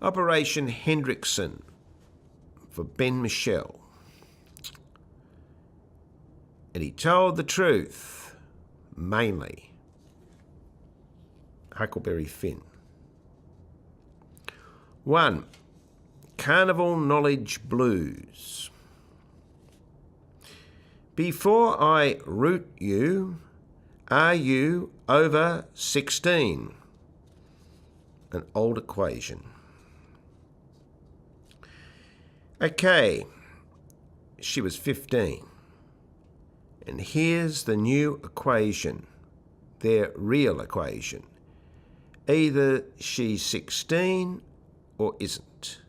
Operation Hendrickson for Ben Michelle. And he told the truth, mainly. Huckleberry Finn. 1. Carnival Knowledge Blues. Before I root you, are you over 16? An old equation. Okay, she was 15. And here's the new equation, their real equation. Either she's 16 or isn't.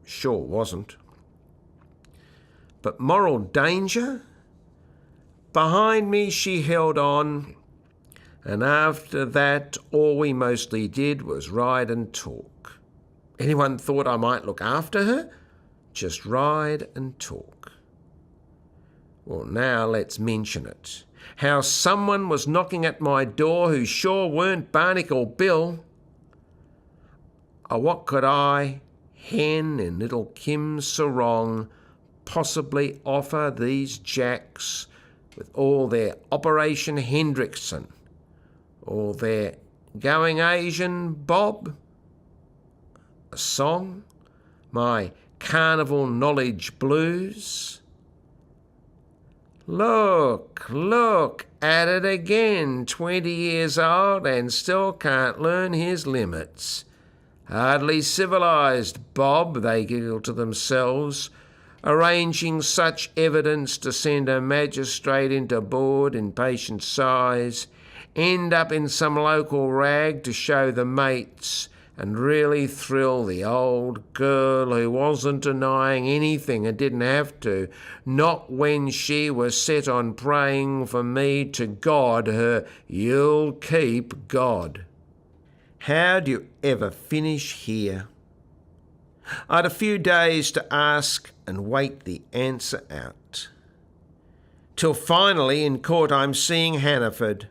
Sure wasn't. But moral danger? Behind me she held on, and after that all we mostly did was ride and talk. Anyone thought I might look after her? Just ride and talk. Well, now let's mention it. How someone was knocking at my door who sure weren't Barnacle Bill. Oh, what could I, Hen and little Kim Sarong, possibly offer these jacks with all their Operation Hendrickson, or their Going Asian Bob? A song? My Carnival Knowledge Blues? Look at it again, 20 years old and still can't learn his limits. Hardly civilised, Bob, they giggle to themselves, arranging such evidence to send a magistrate into bored, impatient sighs, end up in some local rag to show the mates, and really thrill the old girl who wasn't denying anything and didn't have to, not when she was set on praying for me to God her "You'll keep God." How'd you ever finish here? I'd a few days to ask and wait the answer out. Till finally in court I'm seeing Hannaford.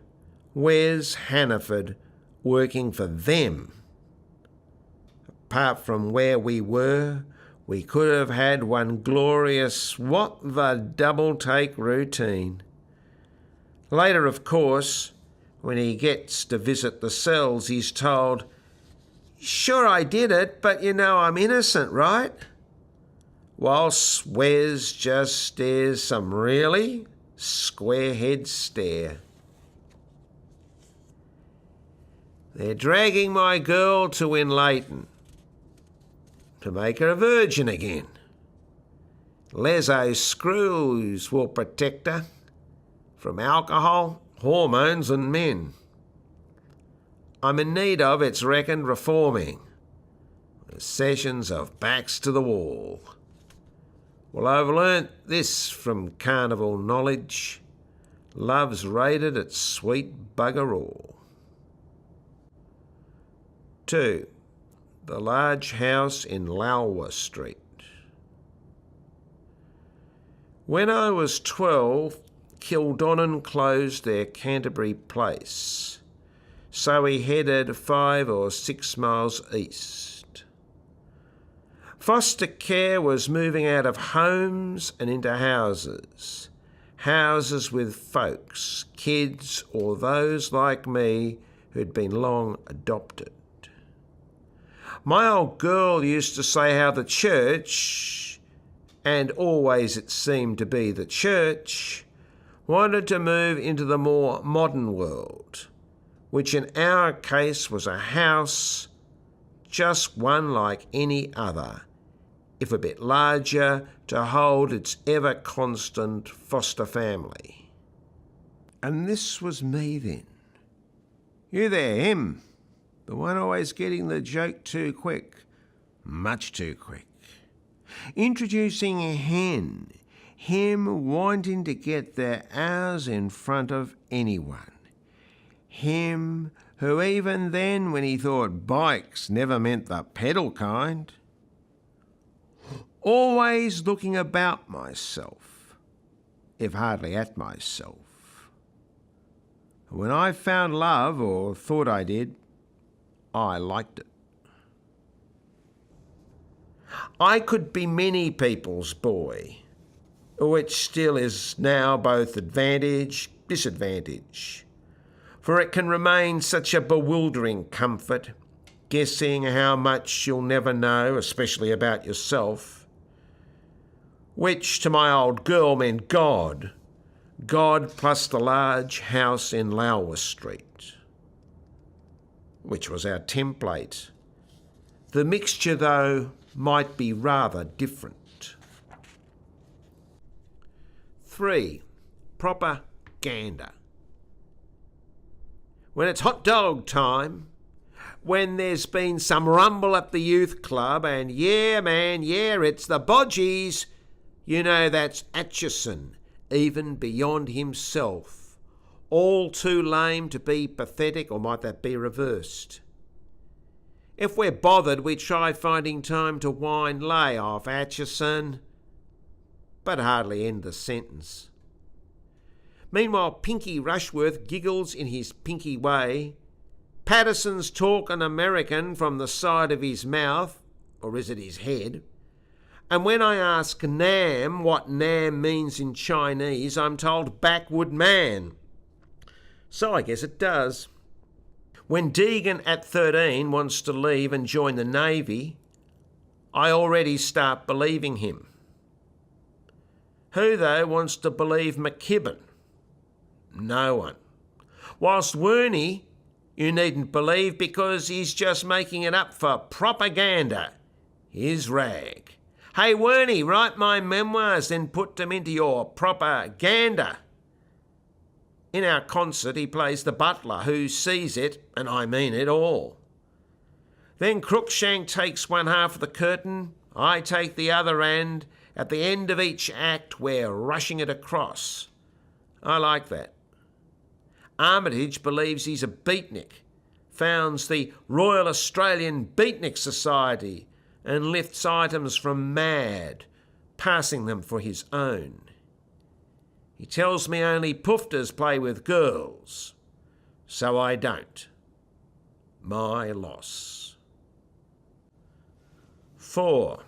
Where's Hannaford working for them? Apart from where we were, we could have had one glorious what the double take routine. Later, of course, when he gets to visit the cells, he's told, "Sure I did it, but you know I'm innocent, right?" Whilst Wes just stares some really square-head stare. They're dragging my girl to Leighton to make her a virgin again. Lezo screws will protect her from alcohol, hormones and men. I'm in need of, it's reckoned, reforming, with sessions of backs to the wall. Well, I've learnt this from Carnival Knowledge. Love's rated at sweet bugger all. 2. The large house in Lalwa Street. When I was 12, Kildonnan closed their Canterbury place, so we headed 5 or 6 miles east. Foster care was moving out of homes and into houses, houses with folks, kids or those like me who'd been long adopted. My old girl used to say how the church, and always it seemed to be the church, wanted to move into the more modern world, which in our case was a house, just one like any other, if a bit larger, to hold its ever-constant foster family. And this was me then. You there, him. The one always getting the joke too quick. Much too quick. Introducing Hen. Him wanting to get their hours in front of anyone. Him who even then, when he thought bikes never meant the pedal kind, always looking about myself, if hardly at myself. When I found love, or thought I did, I liked it. I could be many people's boy, which still is now both advantage, disadvantage. For it can remain such a bewildering comfort, guessing how much you'll never know, especially about yourself, which to my old girl meant God plus the large house in Lower Street, which was our template. The mixture, though, might be rather different. 3. Propaganda. When it's hot dog time, when there's been some rumble at the youth club and yeah man, yeah, it's the Bodgies, you know that's Atchison, even beyond himself, all too lame to be pathetic, or might that be reversed? If we're bothered, we try finding time to whine, lay off Atchison, but hardly end the sentence. Meanwhile, Pinky Rushworth giggles in his pinky way. Patterson's talking American from the side of his mouth, or is it his head? And when I ask Nam what Nam means in Chinese, I'm told backward man. So I guess it does. When Deegan at 13 wants to leave and join the Navy, I already start believing him. Who, though, wants to believe McKibben? No one. Whilst Werney, you needn't believe because he's just making it up for propaganda. His rag. Hey Werney, write my memoirs, then put them into your propaganda. In our concert he plays the butler who sees it, and I mean it all. Then Crookshank takes one half of the curtain, I take the other, and at the end of each act we're rushing it across. I like that. Armitage believes he's a beatnik, founds the Royal Australian Beatnik Society and lifts items from Mad, passing them for his own. He tells me only poofters play with girls, so I don't. My loss. 4.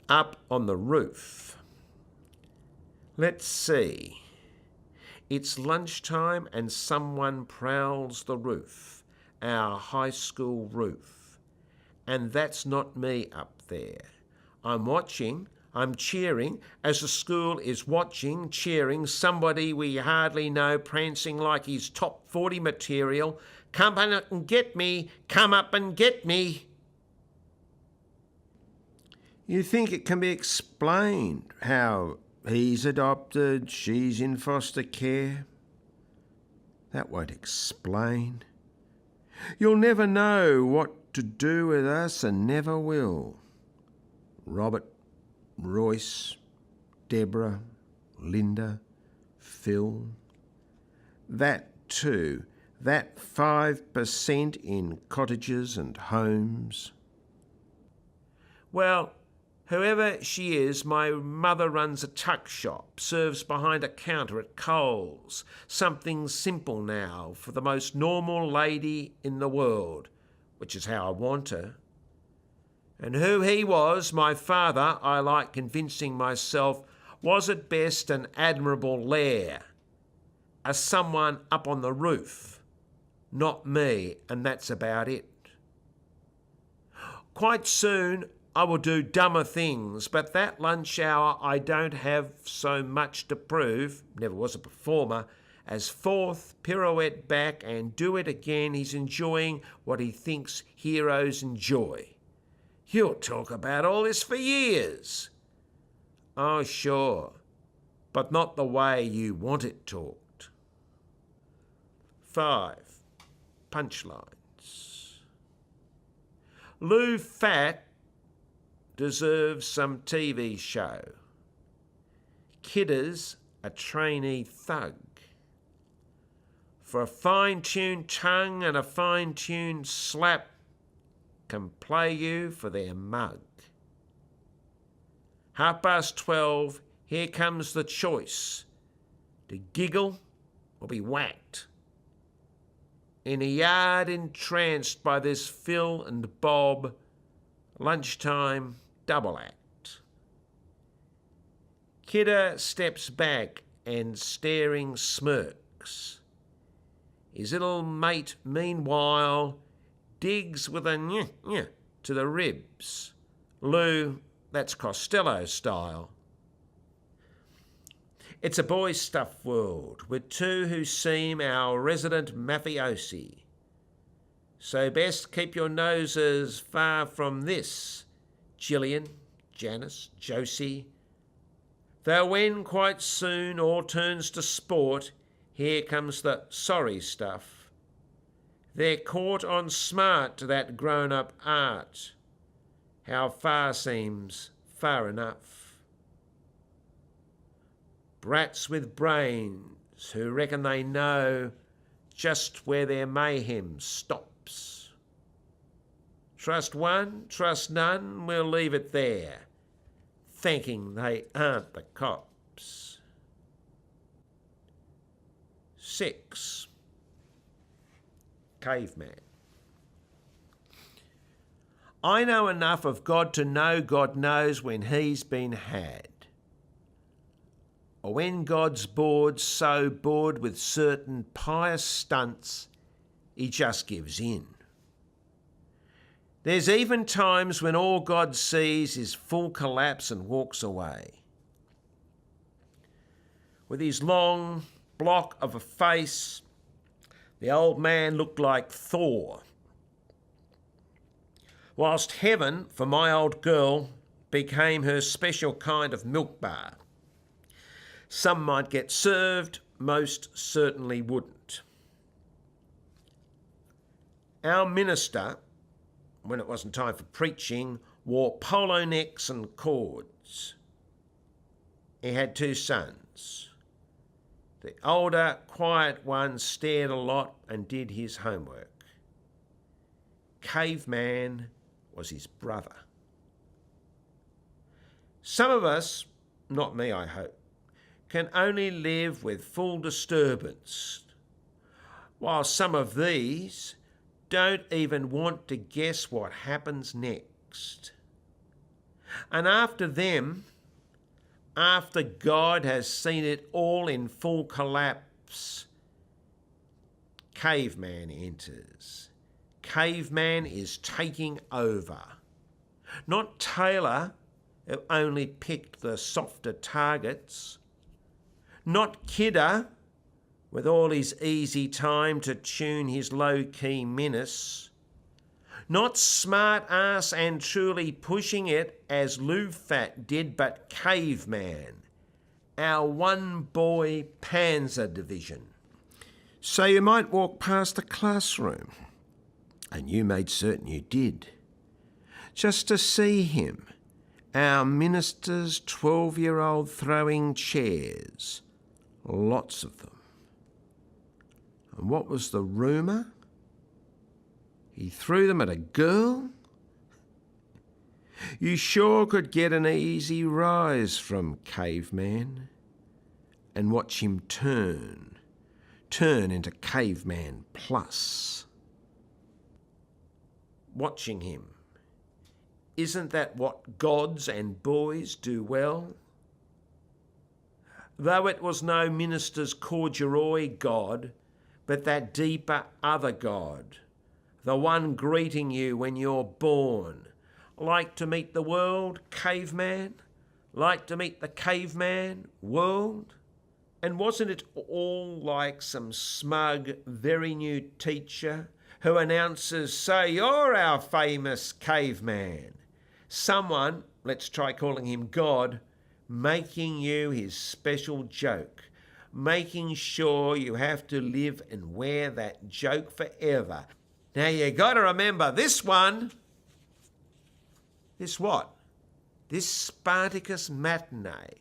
Up on the roof. Let's see. It's lunchtime and someone prowls the roof, our high school roof. And that's not me up there. I'm watching, I'm cheering, as the school is watching, cheering somebody we hardly know prancing like he's top 40 material. Come up and get me, come up and get me. You think it can be explained how he's adopted, she's in foster care? That won't explain. You'll never know what to do with us and never will. Robert, Royce, Deborah, Linda, Phil. That too, that 5% in cottages and homes. Well, whoever she is, my mother runs a tuck shop, serves behind a counter at Coles. Something simple now for the most normal lady in the world, which is how I want her. And who he was, my father, I like convincing myself, was at best an admirable lair, a someone up on the roof, not me, and that's about it. Quite soon I will do dumber things, but that lunch hour I don't have so much to prove, never was a performer, as fourth, pirouette back and do it again. He's enjoying what he thinks heroes enjoy. He'll talk about all this for years. Oh, sure, but not the way you want it talked. 5. Punchlines. Lou Fat deserves some TV show. Kidder's a trainee thug. For a fine-tuned tongue and a fine-tuned slap, can play you for their mug. 12:30, here comes the choice, to giggle or be whacked. In a yard entranced by this Phil and Bob, lunchtime double act. Kidder steps back and staring smirks. His little mate, meanwhile, digs with a nyeh to the ribs. Lou, that's Costello style. It's a boys' stuff world, with two who seem our resident mafiosi. So best keep your noses far from this, Gillian, Janice, Josie. Though when quite soon all turns to sport, here comes the sorry stuff. They're caught on smart to that grown-up art. How far seems far enough. Brats with brains who reckon they know just where their mayhem stops. Trust one, trust none, we'll leave it there, thanking they aren't the cops. 6. Caveman. I know enough of God to know God knows when he's been had. Or when God's bored, so bored with certain pious stunts, he just gives in. There's even times when all God sees is full collapse and walks away. With his long block of a face, the old man looked like Thor. Whilst heaven, for my old girl, became her special kind of milk bar. Some might get served, most certainly wouldn't. Our minister, when it wasn't time for preaching, wore polo necks and cords. He had 2 sons. The older, quiet one stared a lot and did his homework. Caveman was his brother. Some of us, not me I hope, can only live with full disturbance, while some of these don't even want to guess what happens next. And after them, after God has seen it all in full collapse, Caveman enters. Caveman is taking over. Not Taylor, who only picked the softer targets. Not Kidder, with all his easy time to tune his low-key menace. Not smart ass and truly pushing it as Lou Fat did, but Caveman, our one boy Panzer division. So you might walk past the classroom, and you made certain you did, just to see him, our minister's 12-year-old throwing chairs, lots of them. And what was the rumour? He threw them at a girl? You sure could get an easy rise from Caveman and watch him turn into Caveman Plus. Watching him, isn't that what gods and boys do well? Though it was no minister's corduroy God, but that deeper other God, the one greeting you when you're born. Like to meet the world, Caveman? Like to meet the Caveman world? And wasn't it all like some smug, very new teacher who announces, "So you're our famous Caveman"? Someone, let's try calling him God, making you his special joke, making sure you have to live and wear that joke forever. Now you got to remember this one. This what? This Spartacus matinee,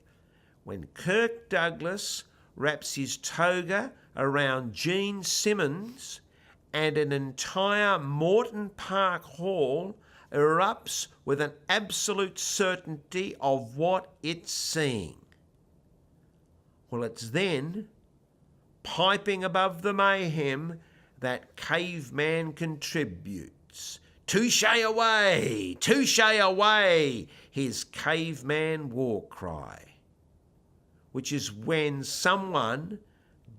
when Kirk Douglas wraps his toga around Gene Simmons and an entire Morton Park Hall erupts with an absolute certainty of what it's seeing. Well, it's then, piping above the mayhem, that Caveman contributes. Touche away, his Caveman war cry. which is when someone,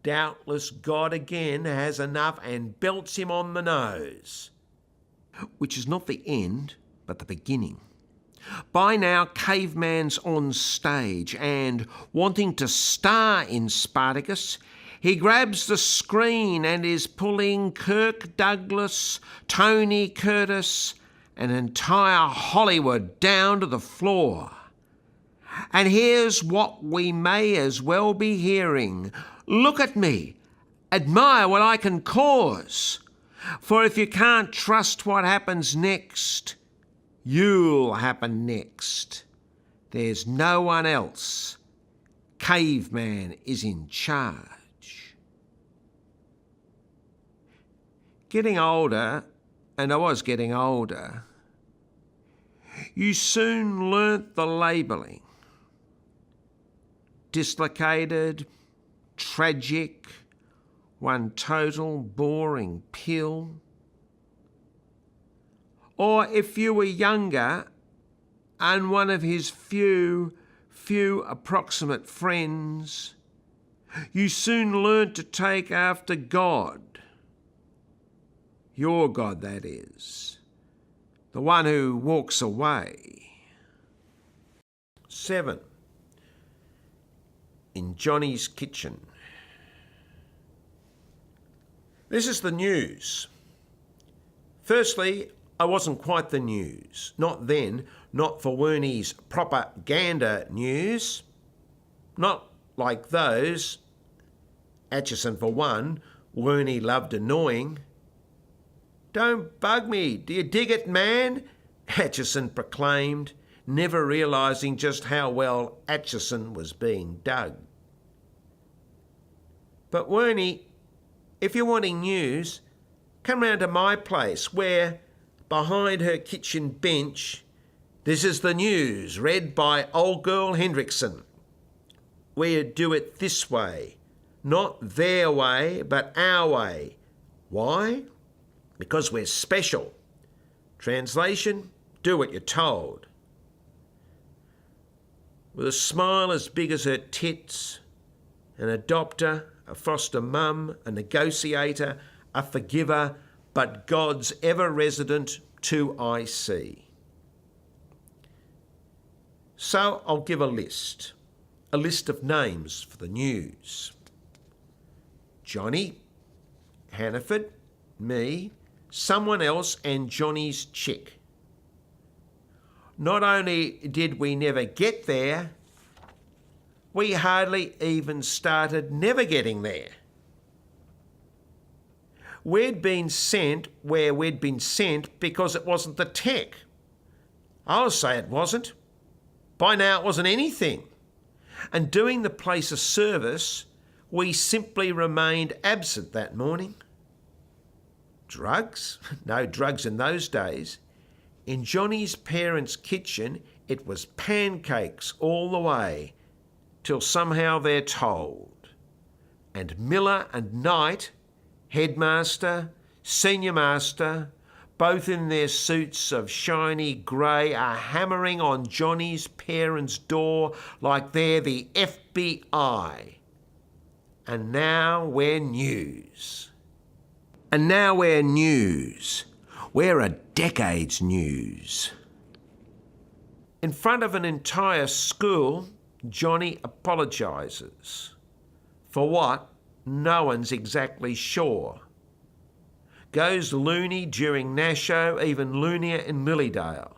doubtless God again, has enough and belts him on the nose. Which is not the end, but the beginning. By now, Caveman's on stage and, wanting to star in Spartacus, he grabs the screen and is pulling Kirk Douglas, Tony Curtis, and entire Hollywood down to the floor. And here's what we may as well be hearing. Look at me. Admire what I can cause. For if you can't trust what happens next, you'll happen next. There's no one else. Caveman is in charge. Getting older, and I was getting older, you soon learnt the labelling. Dislocated, tragic, one total boring pill. Or if you were younger and one of his few approximate friends, you soon learnt to take after God. Your God, that is. The one who walks away. 7. In Johnny's kitchen. This is the news. Firstly, I wasn't quite the news. Not then, not for Wernie's propaganda news. Not like those. Atchison for one, Wernie loved annoying. "Don't bug me, do you dig it, man?" Atchison proclaimed, never realising just how well Atchison was being dug. But Wernie, if you're wanting news, come round to my place where, behind her kitchen bench, this is the news read by old girl Hendrickson. We do it this way, not their way, but our way. Why? Because we're special. Translation, do what you're told. With a smile as big as her tits, an adopter, a foster mum, a negotiator, a forgiver, but God's ever-resident 2IC. So I'll give a list of names for the news. Johnny, Hannaford, me, someone else, and Johnny's chick. Not only did we never get there, we hardly even started never getting there. We'd been sent where we'd been sent because it wasn't the tech. I'll say it wasn't. By now it wasn't anything. And doing the place a service, we simply remained absent that morning. Drugs? No drugs in those days. In Johnny's parents' kitchen, it was pancakes all the way, till somehow they're told. And Miller and Knight, headmaster, senior master, both in their suits of shiny grey, are hammering on Johnny's parents' door like they're the FBI. And now we're news. And now we're news. We're a decade's news. In front of an entire school, Johnny apologises. For what? No one's exactly sure. Goes loony during Nasho, even loonier in Lilydale.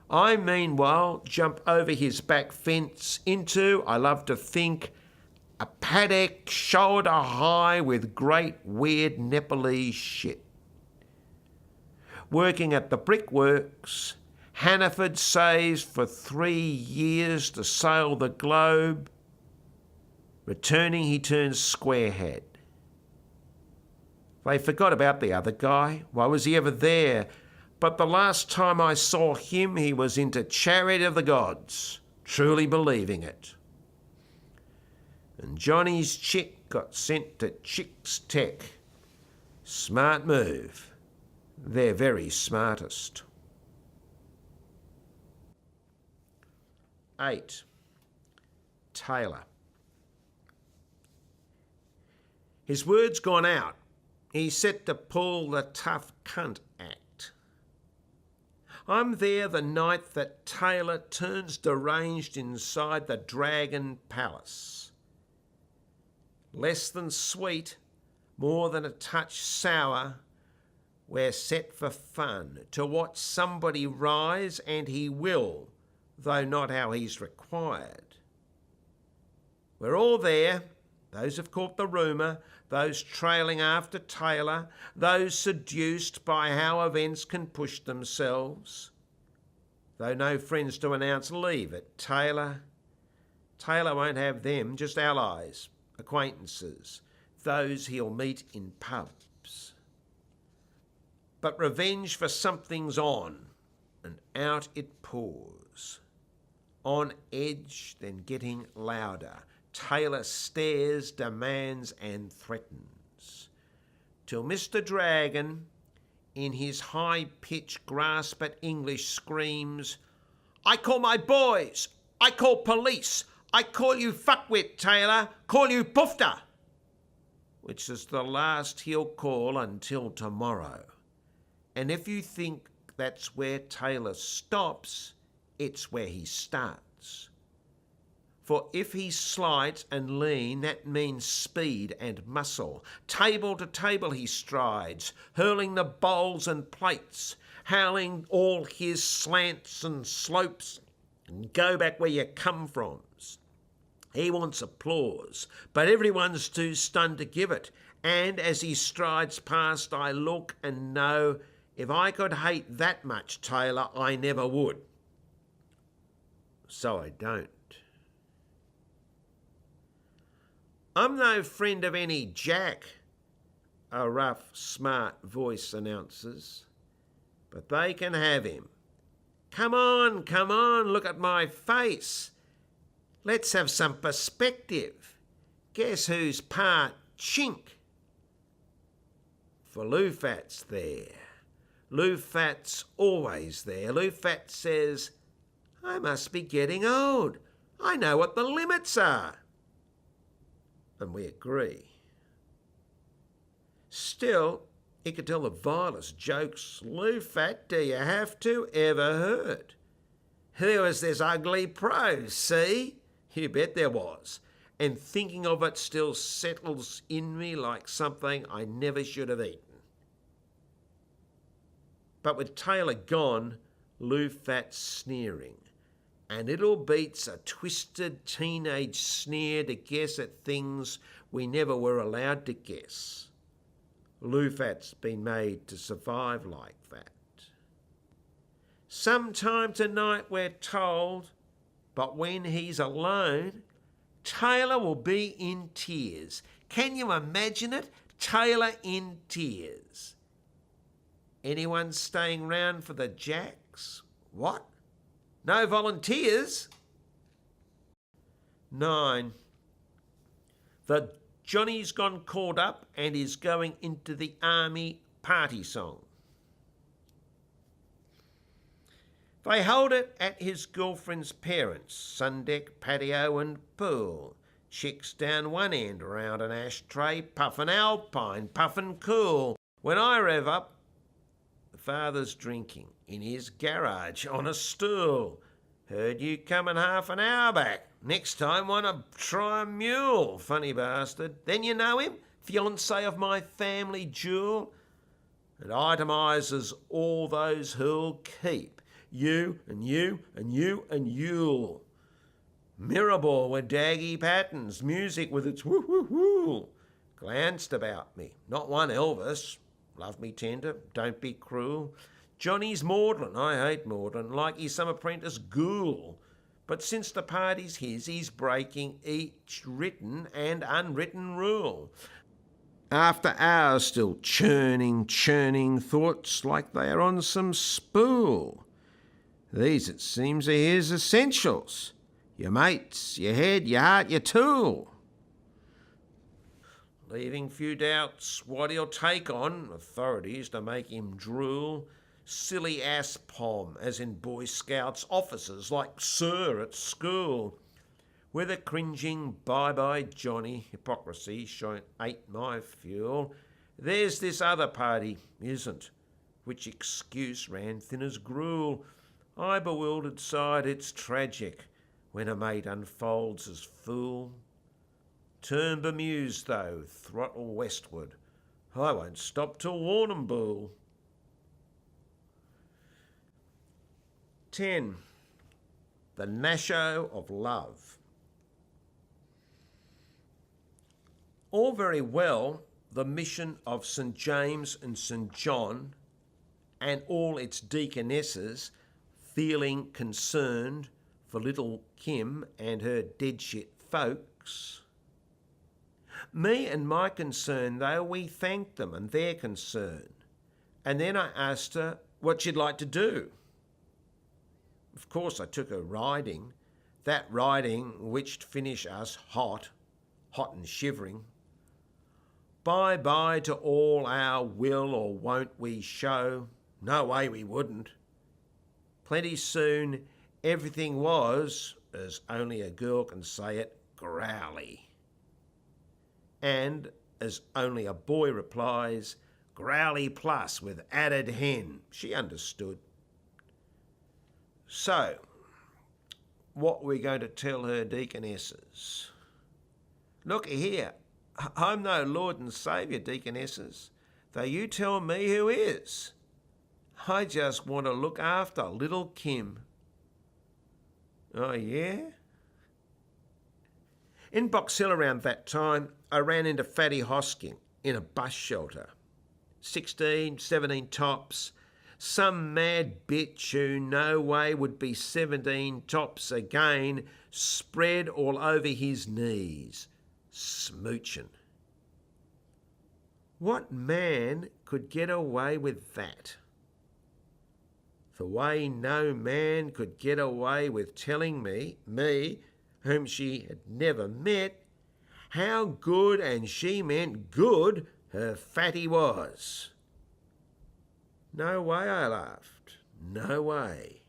I, meanwhile, jump over his back fence into, I love to think, a paddock shoulder high with great weird Nepalese shit. Working at the brickworks, Hannaford saves for 3 years to sail the globe. Returning, he turns squarehead. They forgot about the other guy. Why was he ever there? But the last time I saw him, he was into Chariot of the Gods, truly believing it. And Johnny's chick got sent to Chick's Tech. Smart move. They're very smartest. 8. Taylor. His word's gone out. He's set to pull the tough cunt act. I'm there the night that Taylor turns deranged inside the Dragon Palace. Less than sweet, more than a touch sour, we're set for fun, to watch somebody rise, and he will, though not how he's required. We're all there, those who've caught the rumour, those trailing after Taylor, those seduced by how events can push themselves. Though no friends to announce leave at Taylor won't have them, just allies, acquaintances, those he'll meet in pubs. But revenge for something's on, and out it pours. On edge, then getting louder, Taylor stares, demands and threatens, till Mr. Dragon, in his high-pitched grasp at English, screams, "I call my boys! I call police! I call you fuckwit, Taylor! Call you poofter!" Which is the last he'll call until tomorrow. And if you think that's where Taylor stops, it's where he starts. For if he's slight and lean, that means speed and muscle. Table to table he strides, hurling the bowls and plates, howling all his slants and slopes, and go back where you come from. He wants applause, but everyone's too stunned to give it. And as he strides past, I look and know, if I could hate that much Taylor, I never would. So I don't. I'm no friend of any Jack, a rough, smart voice announces, but they can have him. Come on, look at my face. Let's have some perspective. Guess who's part chink? For Lufat's there. Lufat's always there. Lufat says, "I must be getting old. I know what the limits are." And we agree. Still, he could tell the vilest jokes Lufat, do you have to, ever heard. There was this ugly prose, see? You bet there was. And thinking of it still settles in me like something I never should have eaten. But with Taylor gone, Lufat's sneering. And it all beats a twisted teenage sneer to guess at things we never were allowed to guess. Lufat's been made to survive like that. Sometime tonight, we're told, but when he's alone, Taylor will be in tears. Can you imagine it? Taylor in tears. Anyone staying round for the Jacks? What? No volunteers? 9. The Johnny's gone caught up and is going into the army party song. They hold it at his girlfriend's parents', sun deck, patio and pool. Chicks down one end round an ashtray, puffin' alpine, puffin' cool. When I rev up, the father's drinking in his garage on a stool. Heard you coming half an hour back. Next time wanna try a mule, funny bastard. Then you know him, fiancé of my family jewel. And itemises all those who'll keep. You and you and you and you'll. Mirrorball with daggy patterns, music with its woo-woo-woo. Glanced about me, not one Elvis. Love me tender, don't be cruel. Johnny's maudlin, I hate maudlin, like he's some apprentice ghoul. But since the party's his, he's breaking each written and unwritten rule. After hours still churning thoughts like they are on some spool. These, it seems, are his essentials. Your mates, your head, your heart, your tool. Leaving few doubts what he'll take on, authorities to make him drool. Silly ass pom, as in Boy Scouts officers, like Sir at school. With a cringing bye-bye Johnny, hypocrisy ain't my fuel. There's this other party, isn't, which excuse ran thin as gruel. I bewildered sighed, it's tragic when a mate unfolds as fool. Turn bemused though, throttle westward. I won't stop till Warrnambool. 10. The Nasho of Love. All very well, the mission of St James and St John and all its deaconesses feeling concerned for little Kim and her dead shit folks. Me and my concern, though, we thanked them and their concern. And then I asked her what she'd like to do. Of course, I took her riding, that riding which'd finish us hot and shivering. Bye-bye to all our will or won't we show. No way we wouldn't. Plenty soon everything was, as only a girl can say it, growly. And, as only a boy replies, growly plus with added hen. She understood. So, what we're going to tell her deaconesses? Look here, I'm no Lord and Saviour, deaconesses, though you tell me who is. I just want to look after little Kim. Oh, yeah? In Box Hill around that time, I ran into Fatty Hosking in a bus shelter. 16, 17 tops. Some mad bitch who no way would be 17 tops again, spread all over his knees, smooching. What man could get away with that? The way no man could get away with telling me, whom she had never met, how good, and she meant good, her fatty was. No way, I laughed. No way.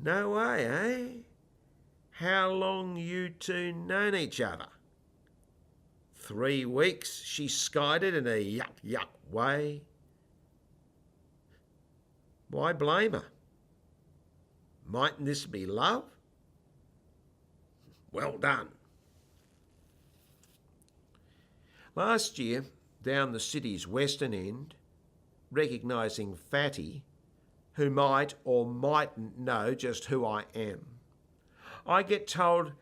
No way, eh? How long you two known each other? 3 weeks, she skided in a yuck way. Why blame her? Mightn't this be love? Well done. Last year, down the city's western end, recognising Fatty, who might or mightn't know just who I am, I get told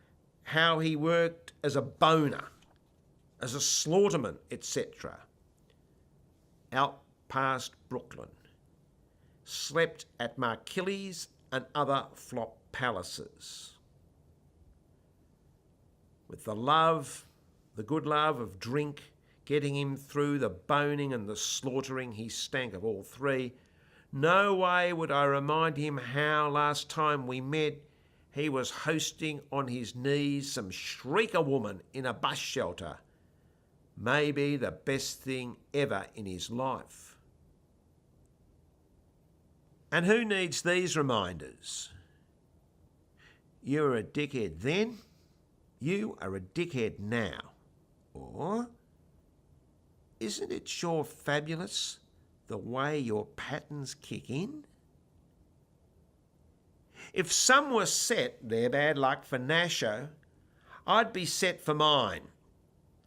how he worked as a boner, as a slaughterman, etc. Out past Brooklyn. Slept at Markilly's and other flop palaces. With the good love of drink, getting him through the boning and the slaughtering, he stank of all three. No way would I remind him how last time we met he was hosting on his knees some shrieker woman in a bus shelter. Maybe the best thing ever in his life. And who needs these reminders? You were a dickhead then, you are a dickhead now. Or, isn't it sure fabulous the way your patterns kick in? If some were set their bad luck for Nasho, I'd be set for mine,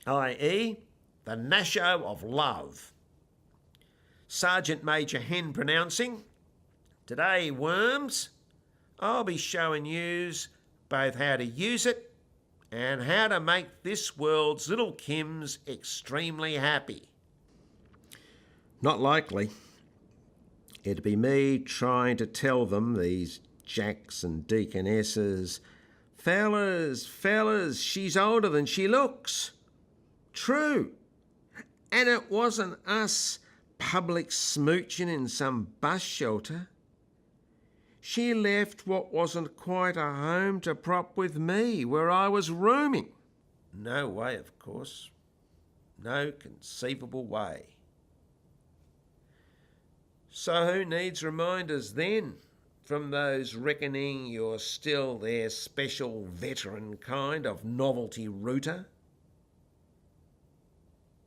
i.e. the Nasho of love. Sergeant Major Hen pronouncing, today, worms, I'll be showing yous both how to use it and how to make this world's little Kims extremely happy. Not likely. It'd be me trying to tell them, these jacks and deaconesses, fellas, she's older than she looks. True. And it wasn't us public smooching in some bus shelter. She left what wasn't quite a home to prop with me, where I was rooming. No way, of course. No conceivable way. So who needs reminders then? from those reckoning you're still their special veteran kind of novelty router?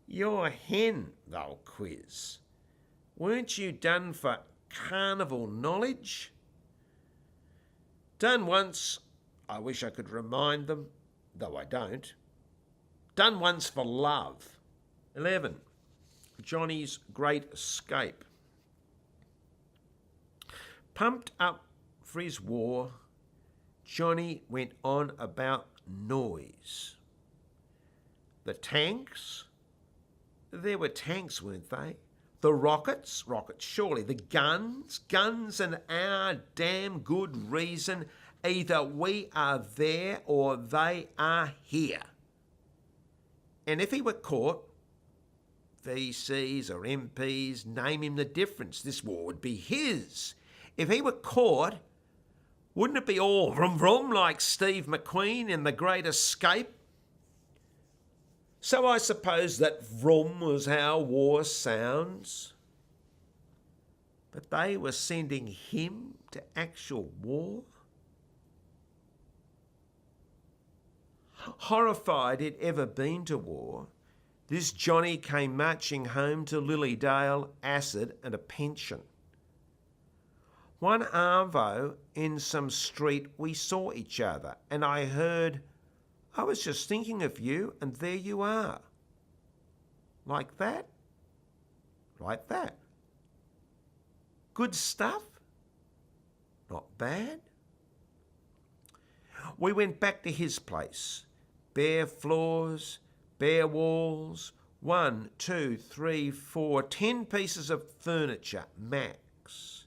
Your hen, they'll quiz. Weren't you done for carnival knowledge? Done once, I wish I could remind them, though I don't. Done once for love. 11. Johnny's Great Escape. Pumped up for his war, Johnny went on about noise. The tanks? There were tanks, weren't they? The rockets, surely. The guns, and our damn good reason. Either we are there or they are here. And if he were caught, VCs or MPs, name him the difference. This war would be his. If he were caught, wouldn't it be all vroom vroom like Steve McQueen in The Great Escape? So I suppose that vroom was how war sounds. But they were sending him to actual war? Horrified he'd ever been to war, this Johnny came marching home to Lilydale, acid and a pension. One arvo in some street we saw each other, and I heard, "I was just thinking of you, and there you are." Like that? Like that. Good stuff? Not bad. We went back to his place. Bare floors, bare walls, 1, 2, 3, 4, 10 pieces of furniture, max.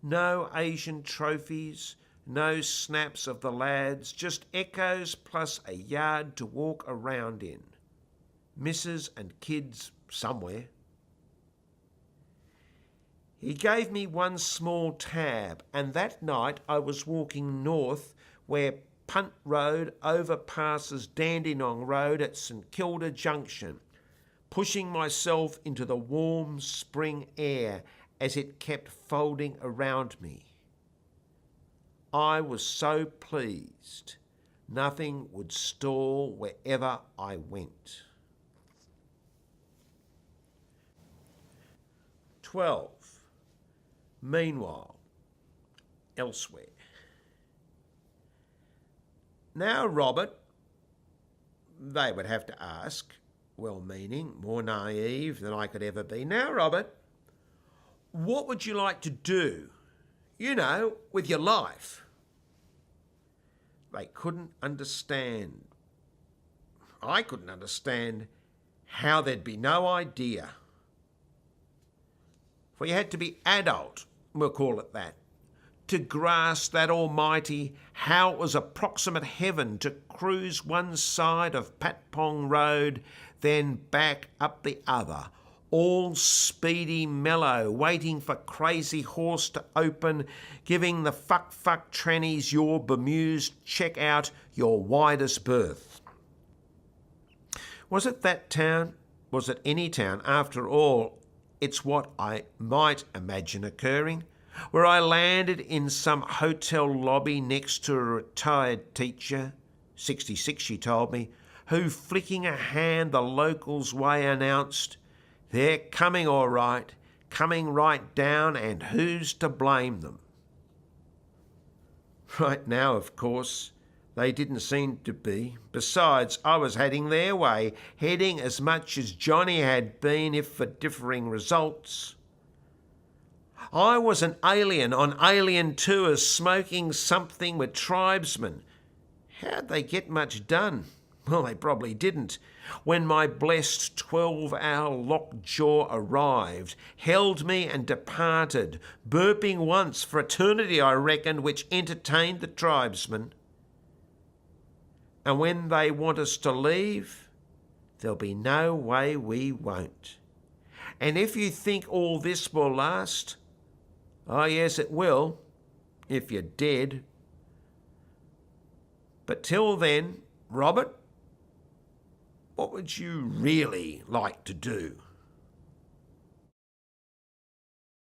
No Asian trophies, no snaps of the lads, just echoes plus a yard to walk around in. Missus and kids somewhere. He gave me one small tab, and that night I was walking north where Punt Road overpasses Dandenong Road at St Kilda Junction, pushing myself into the warm spring air as it kept folding around me. I was so pleased. Nothing would stall wherever I went. 12. Meanwhile, elsewhere. Now, Robert, they would have to ask, well-meaning, more naive than I could ever be. Now, Robert, what would you like to do, with your life? They couldn't understand. I couldn't understand how there'd be no idea. For you had to be adult, we'll call it that, to grasp that almighty how it was approximate heaven to cruise one side of Patpong Road, then back up the other, all speedy mellow, waiting for Crazy Horse to open, giving the fuck trannies your bemused check out your widest berth. Was it that town? Was it any town? After all, it's what I might imagine occurring, where I landed in some hotel lobby next to a retired teacher, 66 she told me, who, flicking a hand the locals' way, announced, "They're coming all right, coming right down, and who's to blame them?" Right now, of course, they didn't seem to be. Besides, I was heading their way, heading as much as Johnny had been, if for differing results. I was an alien on alien tours, smoking something with tribesmen. How'd they get much done? Well, they probably didn't. When my blessed 12-hour lockjaw arrived, held me and departed, burping once for eternity, I reckoned, which entertained the tribesmen. And when they want us to leave, there'll be no way we won't. And if you think all this will last, oh yes, it will, if you're dead. But till then, Robert, what would you really like to do?